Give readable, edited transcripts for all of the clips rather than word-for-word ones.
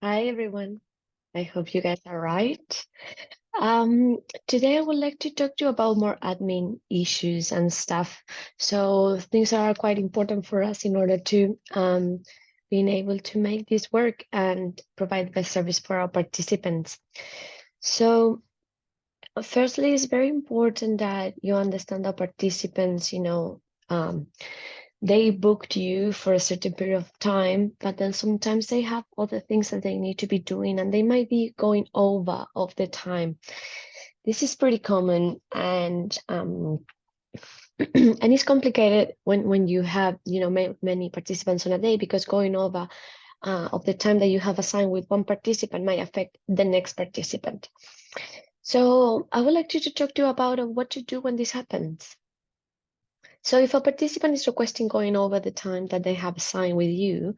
Hi everyone. I hope you guys are right. Um, Today I would like to talk to you about more admin issues and stuff. So things are quite important for us in order to being able to make this work and provide best service for our participants. So firstly, it's very important that you understand the participants, um, they booked you for a certain period of time, but then sometimes they have other things that they need to be doing and they might be going over of the time. This is pretty common and and it's complicated when you have many participants on a day because going over of the time that you have assigned with one participant might affect the next participant. So I would like to talk to you about what to do when this happens. So if a participant is requesting going over the time that they have assigned with you,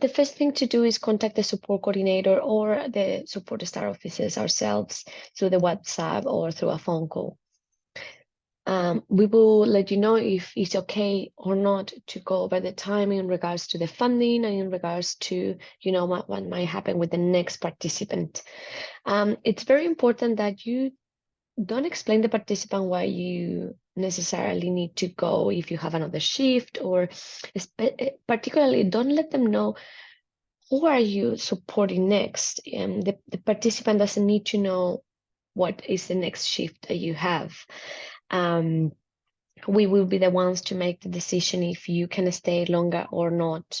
the first thing to do is contact the support coordinator or the support star officers ourselves through the WhatsApp or through a phone call. We will let you know if it's okay or not to go over the time in regards to the funding and in regards to, what might happen with the next participant. It's very important that you don't explain the participant why you necessarily need to go if you have another shift, or particularly don't let them know who are you supporting next. The participant doesn't need to know what is the next shift that you have. Um, we will be the ones to make the decision if you can stay longer or not.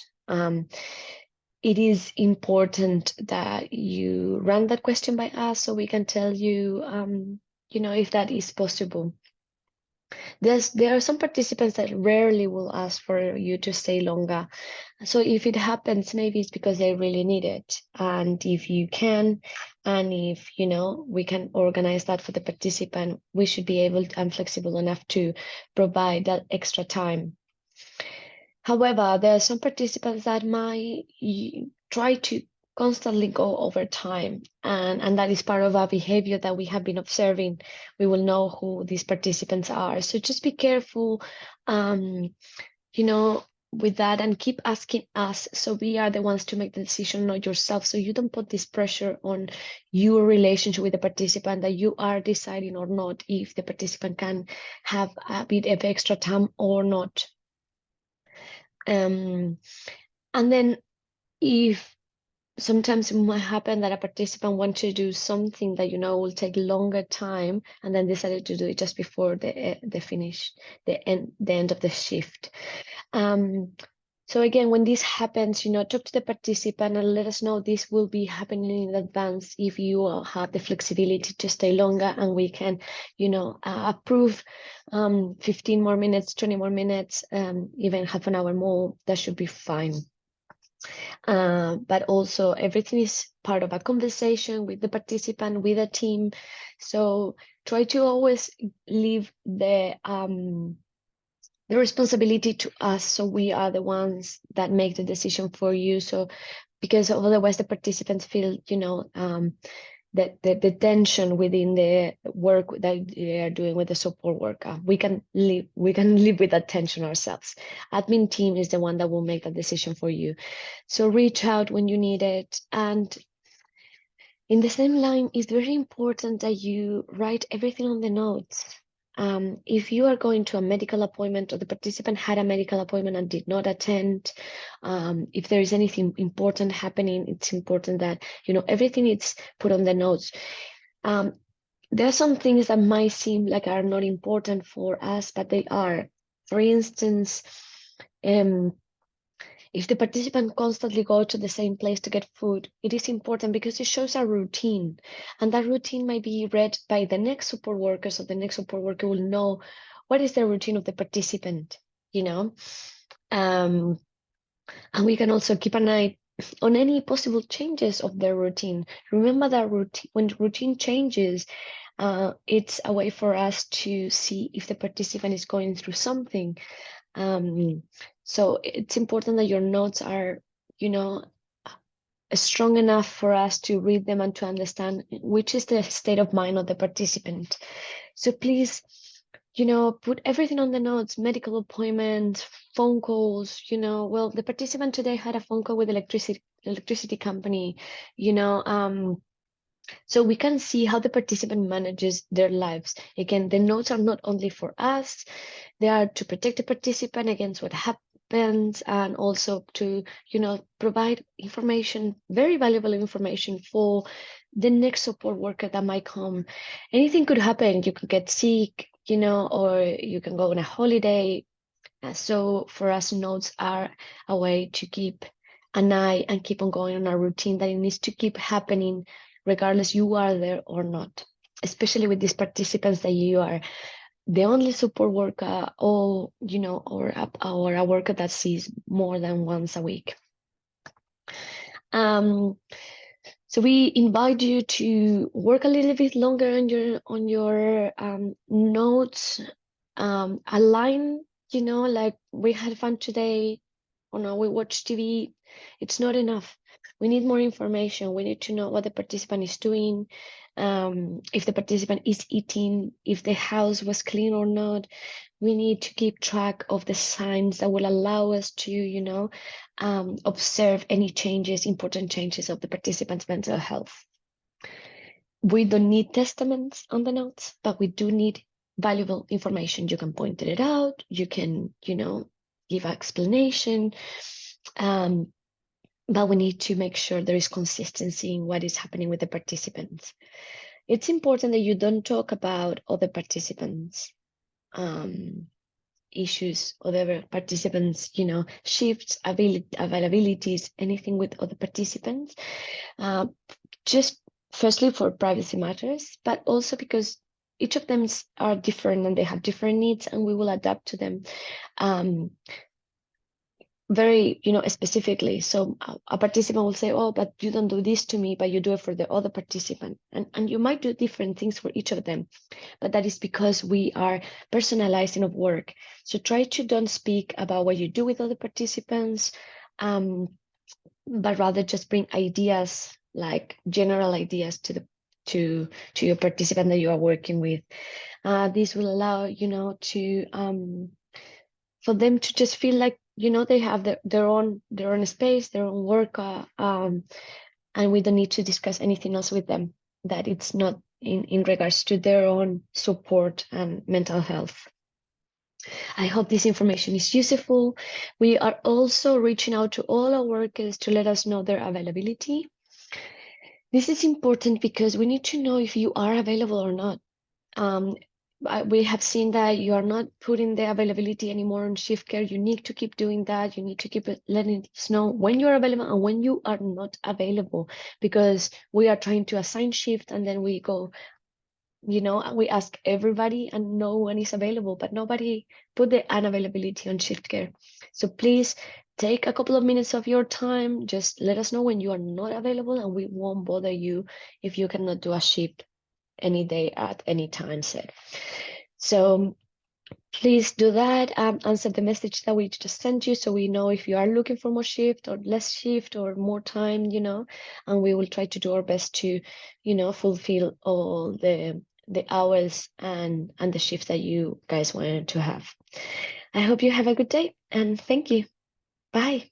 It is important that you run that question by us so we can tell you, if that is possible. There are some participants that rarely will ask for you to stay longer. So if it happens, maybe it's because they really need it. And if you can, and if, we can organize that for the participant, we should be able and flexible enough to provide that extra time. However, there are some participants that might try to constantly go over time, and that is part of our behavior that we have been observing. We will know who these participants are. So just be careful, um, you know, with that and keep asking us. So we are the ones to make the decision, not yourself. So you don't put this pressure on your relationship with the participant that you are deciding or not if the participant can have a bit of extra time or not. And then if sometimes it might happen that a participant wants to do something that will take longer time and then decided to do it just before the finish, the end of the shift. So again, when this happens, talk to the participant and let us know this will be happening in advance if you have the flexibility to stay longer, and we can, approve 15 more minutes, 20 more minutes, even half an hour more. That should be fine. But also everything is part of a conversation with the participant, with a team. So try to always leave the responsibility to us, so we are the ones that make the decision for you. So because otherwise the participants feel the tension within the work that they are doing with the support worker. We can live with that tension ourselves. Admin team is the one that will make that decision for you. So reach out when you need it. And in the same line, it's very important that you write everything on the notes. If you are going to a medical appointment or the participant had a medical appointment and did not attend, if there is anything important happening, it's important that, everything is put on the notes. There are some things that might seem like are not important for us, but they are. For instance, if the participant constantly go to the same place to get food, it is important because it shows a routine, and that routine might be read by the next support worker, so the next support worker will know what is the routine of the participant, um, and we can also keep an eye on any possible changes of their routine. Remember that when routine changes, it's a way for us to see if the participant is going through something. So it's important that your notes are, strong enough for us to read them and to understand which is the state of mind of the participant. So please, put everything on the notes, medical appointments, phone calls, well, the participant today had a phone call with electricity company, so we can see how the participant manages their lives. Again, the notes are not only for us, they are to protect the participant against what happens, and also to, provide information, very valuable information for the next support worker that might come. Anything could happen. You could get sick, or you can go on a holiday. So for us, notes are a way to keep an eye and keep on going on a routine that it needs to keep happening regardless you are there or not, especially with these participants that you are the only support worker, or a worker that sees more than once a week. So we invite you to work a little bit longer on your notes, align, like we had fun today, or no, we watch TV. It's not enough. We need more information. We need to know what the participant is doing, if the participant is eating, if the house was clean or not. We need to keep track of the signs that will allow us to, observe any changes, important changes of the participant's mental health. We don't need testaments on the notes, but we do need valuable information. You can point it out. You can, give an explanation. But we need to make sure there is consistency in what is happening with the participants. It's important that you don't talk about other participants' issues, other participants, shifts, availabilities, anything with other participants. Just firstly for privacy matters, but also because each of them are different and they have different needs, and we will adapt to them very, specifically. So a participant will say, oh, but you don't do this to me, but you do it for the other participant. And you might do different things for each of them, but that is because we are personalizing of work. So try to don't speak about what you do with other participants, but rather just bring ideas, like general ideas to your participant that you are working with. This will allow, for them to just feel like, they have their own space, their own work, and we don't need to discuss anything else with them, that it's not in regards to their own support and mental health. I hope this information is useful. We are also reaching out to all our workers to let us know their availability. This is important because we need to know if you are available or not. We have seen that you are not putting the availability anymore on Shiftcare. You need to keep doing that. You need to keep letting us know when you're available and when you are not available, because we are trying to assign shift and then we go, we ask everybody and no one is available, but nobody put the unavailability on Shiftcare. So please take a couple of minutes of your time. Just let us know when you are not available, and we won't bother you if you cannot do a shift any day at any time set. So please do that. Answer the message that we just sent you, so we know if you are looking for more shift or less shift or more time, and we will try to do our best to, fulfill all the hours and the shifts that you guys wanted to have. I hope you have a good day, and thank you. Bye.